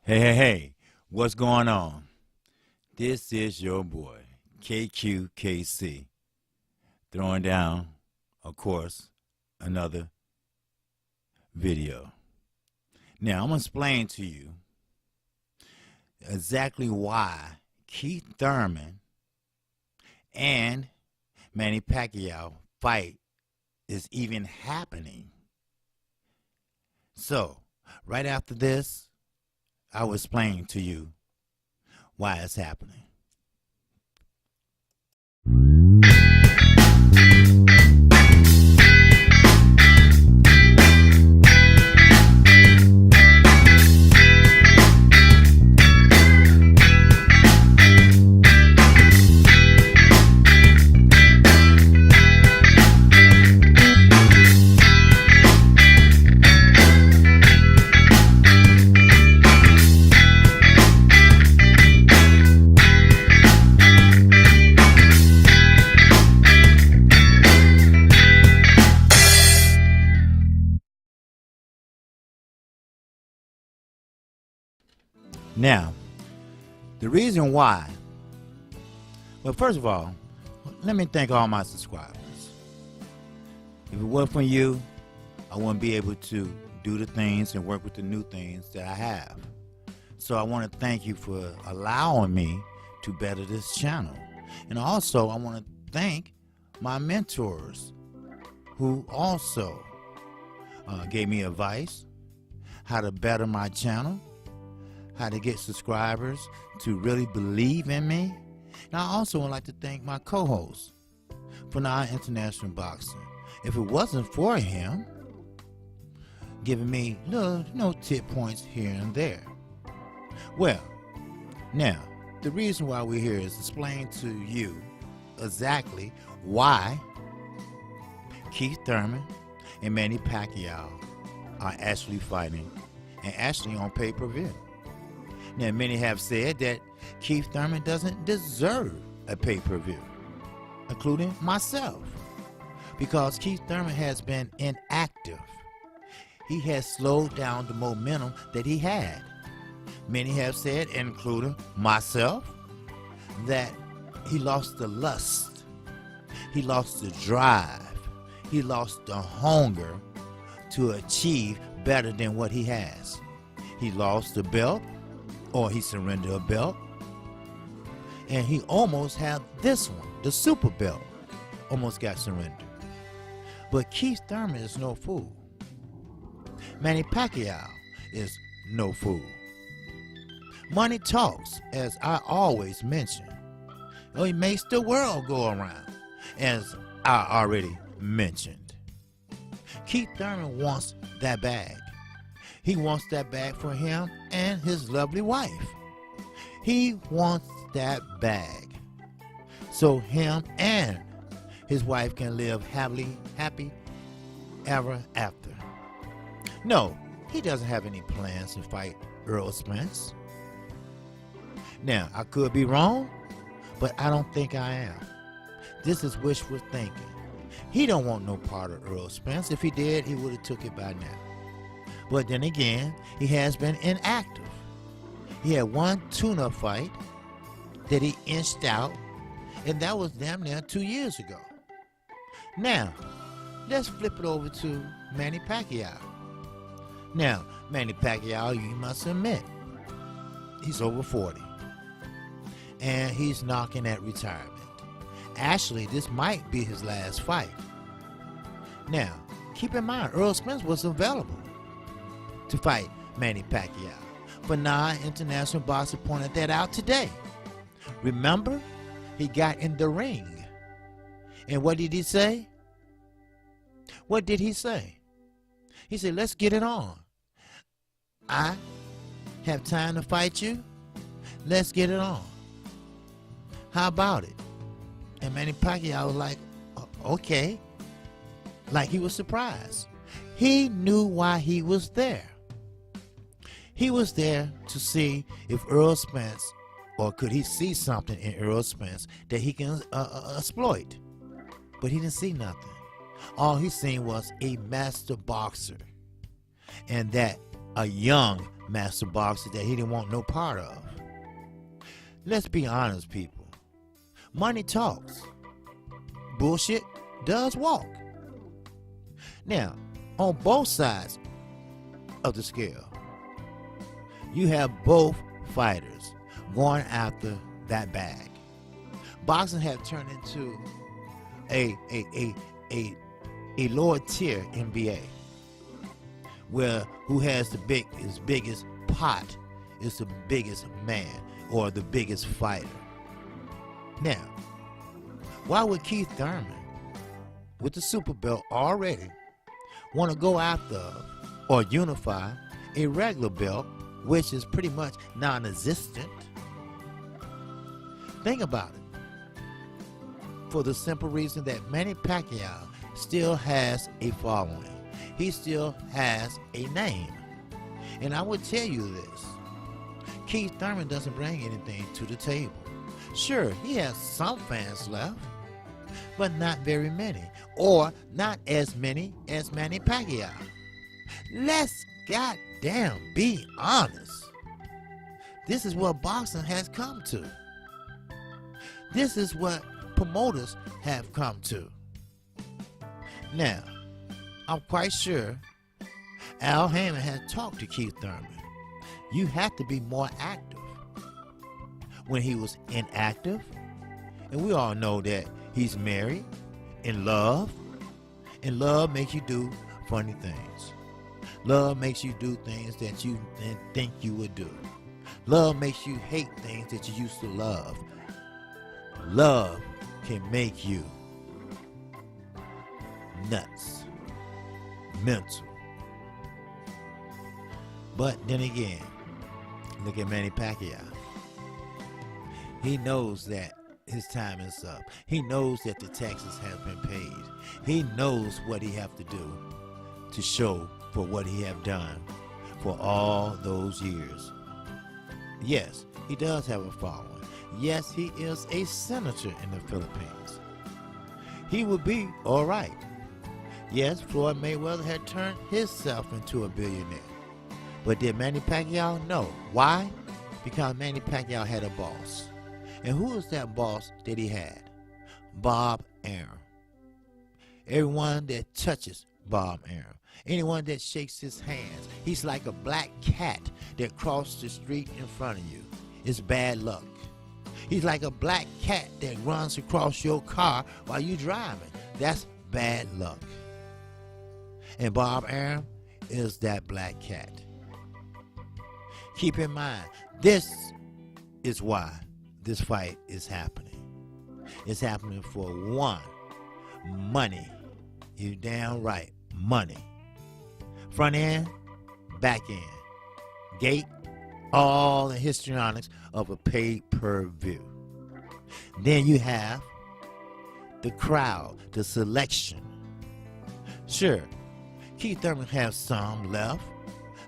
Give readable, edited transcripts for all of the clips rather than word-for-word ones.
Hey, what's going on? This is your boy, KQKC, throwing down, of course, another video. Now, I'm going to explain to you exactly why Keith Thurman and Manny Pacquiao fight is even happening. So, right after this, I will explain to you why it's happening. Now, the reason why, well, first of all, let me thank all my subscribers. If it weren't for you, I wouldn't be able to do the things and work with the new things that I have. So I want to thank you for allowing me to better this channel. And also, I want to thank my mentors who also gave me advice how to better my channel, how to get subscribers to really believe in me. And I also would like to thank my co-host for International Boxing. If it wasn't for him giving me no tip points here and there. Well, now, the reason why we're here is to explain to you exactly why Keith Thurman and Manny Pacquiao are actually fighting and actually on pay-per-view. Now, many have said that Keith Thurman doesn't deserve a pay-per-view, including myself, because Keith Thurman has been inactive. He has slowed down the momentum that he had. Many have said, including myself, that he lost the lust, he lost the drive, he lost the hunger to achieve better than what he has. He lost the belt, or he surrendered a belt, and he almost had this one, the super belt, almost got surrendered. But Keith Thurman is no fool. Manny Pacquiao is no fool. Money talks, as I always mention. He makes the world go around, as I already mentioned. Keith Thurman wants that bag. He wants that bag for him and his lovely wife. He wants that bag so him and his wife can live happy ever after. No, he doesn't have any plans to fight Earl Spence. Now, I could be wrong, but I don't think I am. This is wishful thinking. He don't want no part of Earl Spence. If he did, he would have took it by now. But then again, he has been inactive. He had one tune-up fight that he inched out, and that was damn near 2 years ago. Now, let's flip it over to Manny Pacquiao. Now, Manny Pacquiao, you must admit, he's over 40. And he's knocking at retirement. Actually, this might be his last fight. Now, keep in mind, Earl Spence was available to fight Manny Pacquiao. But International Boxing pointed that out today. Remember, he got in the ring. And what did he say? What did he say? He said, let's get it on. I have time to fight you. Let's get it on. How about it? And Manny Pacquiao was like, okay. Like he was surprised. He knew why he was there. He was there to see if Earl Spence, or could he see something in Earl Spence that he can exploit. But he didn't see nothing. All he seen was a master boxer, and that a young master boxer that he didn't want no part of. Let's be honest, people. Money talks. Bullshit does walk. Now, on both sides of the scale, you have both fighters going after that bag. Boxing have turned into a lower tier NBA, where who has the biggest pot is the biggest man or the biggest fighter. Now, why would Keith Thurman, with the super belt already, want to go after or unify a regular belt, which is pretty much non-existent? Think about it. For the simple reason that Manny Pacquiao still has a following. He still has a name. And I would tell you this. Keith Thurman doesn't bring anything to the table. Sure, he has some fans left, but not very many, or not as many as Manny Pacquiao. Let's goddamn be honest. This is what boxing has come to. This is what promoters have come to. Now, I'm quite sure Al Heyman has talked to Keith Thurman. You have to be more active. When he was inactive, and we all know that he's married, in love, and love makes you do funny things. Love makes you do things that you didn't think you would do. Love makes you hate things that you used to love. Love can make you nuts, mental. But then again, look at Manny Pacquiao. He knows that his time is up. He knows that the taxes have been paid. He knows what he have to do to show for what he have done for all those years. Yes, he does have a following. Yes, he is a senator in the Philippines. He would be all right. Yes, Floyd Mayweather had turned himself into a billionaire. But did Manny Pacquiao? No. Why? Because Manny Pacquiao had a boss. And who was that boss that he had? Bob Arum. Everyone that touches Bob Arum, anyone that shakes his hands, he's like a black cat that crossed the street in front of you. It's bad luck. He's like a black cat that runs across your car while you're driving. That's bad luck. And Bob Arum is that black cat. Keep in mind, this is why this fight is happening. It's happening for one, money. You damn right, money. Front end, back end, gate, all the histrionics of a pay-per-view. Then you have the crowd, the selection. Sure, Keith Thurman has some left,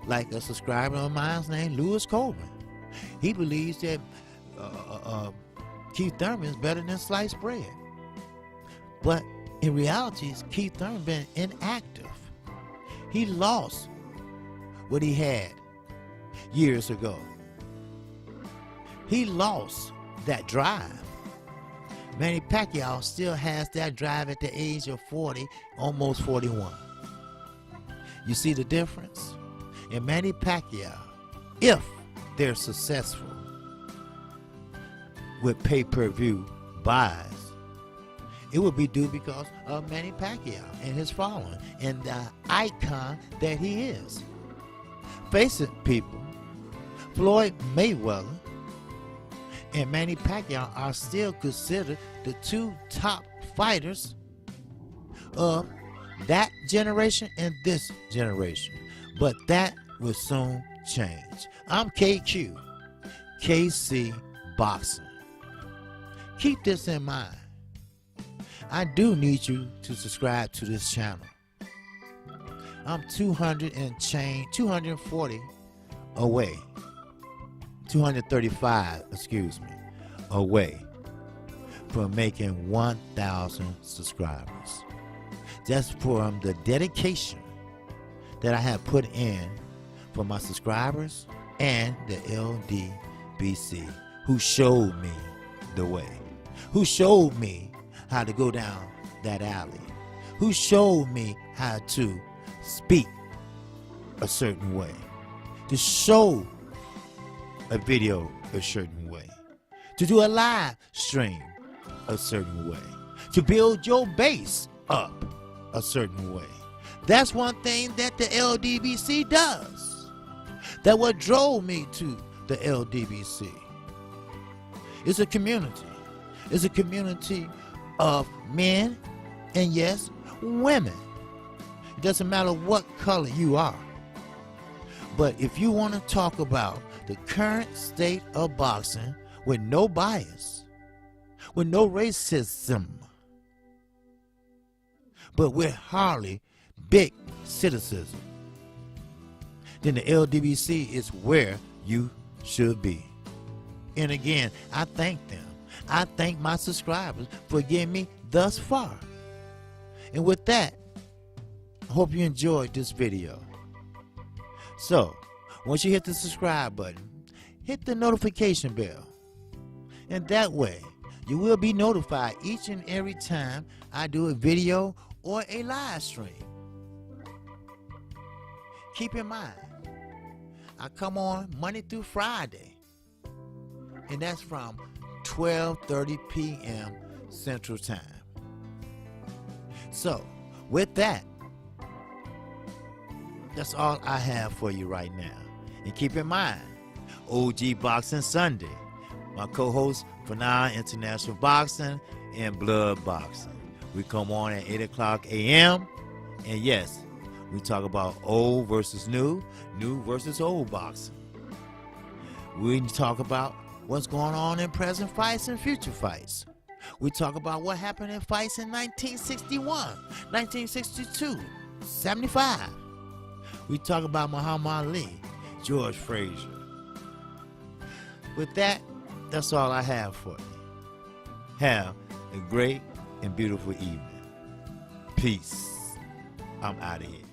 like a subscriber of mine named Lewis Coleman. He believes that Keith Thurman is better than sliced bread. But in reality, Keith Thurman been inactive. He lost what he had years ago. He lost that drive. Manny Pacquiao still has that drive at the age of 40, almost 41. You see the difference? And Manny Pacquiao, if they're successful with pay-per-view buys, it would be due because of Manny Pacquiao and his following and the icon that he is. Face it, people, Floyd Mayweather and Manny Pacquiao are still considered the two top fighters of that generation and this generation. But that will soon change. I'm KQ, KC Boxing. Keep this in mind. I do need you to subscribe to this channel. I'm 240 away. 235, excuse me, away from making 1,000 subscribers. Just from the dedication that I have put in for my subscribers and the LDBC, who showed me the way, who showed me how to go down that alley, who showed me how to speak a certain way, to show a video a certain way, to do a live stream a certain way, to build your base up a certain way. That's one thing that the LDBC does. That what drove me to the LDBC. It's a community. It's a community of men and, yes, women. It doesn't matter what color you are. But if you want to talk about the current state of boxing with no bias, with no racism, but with hardly big cynicism, then the LDBC is where you should be. And again, I thank them. I thank my subscribers for getting me thus far. And with that, I hope you enjoyed this video. So, once you hit the subscribe button, hit the notification bell. And that way, you will be notified each and every time I do a video or a live stream. Keep in mind, I come on Monday through Friday, and that's from 12:30 p.m. Central Time. So, with that, that's all I have for you right now. And keep in mind, OG Boxing Sunday, my co-host for Now International Boxing and Blood Boxing. We come on at 8 o'clock a.m. And yes, we talk about old versus new, new versus old boxing. We talk about what's going on in present fights and future fights. We talk about what happened in fights in 1961, 1962, 75. We talk about Muhammad Ali, George Frazier. With that, that's all I have for you. Have a great and beautiful evening. Peace. I'm out of here.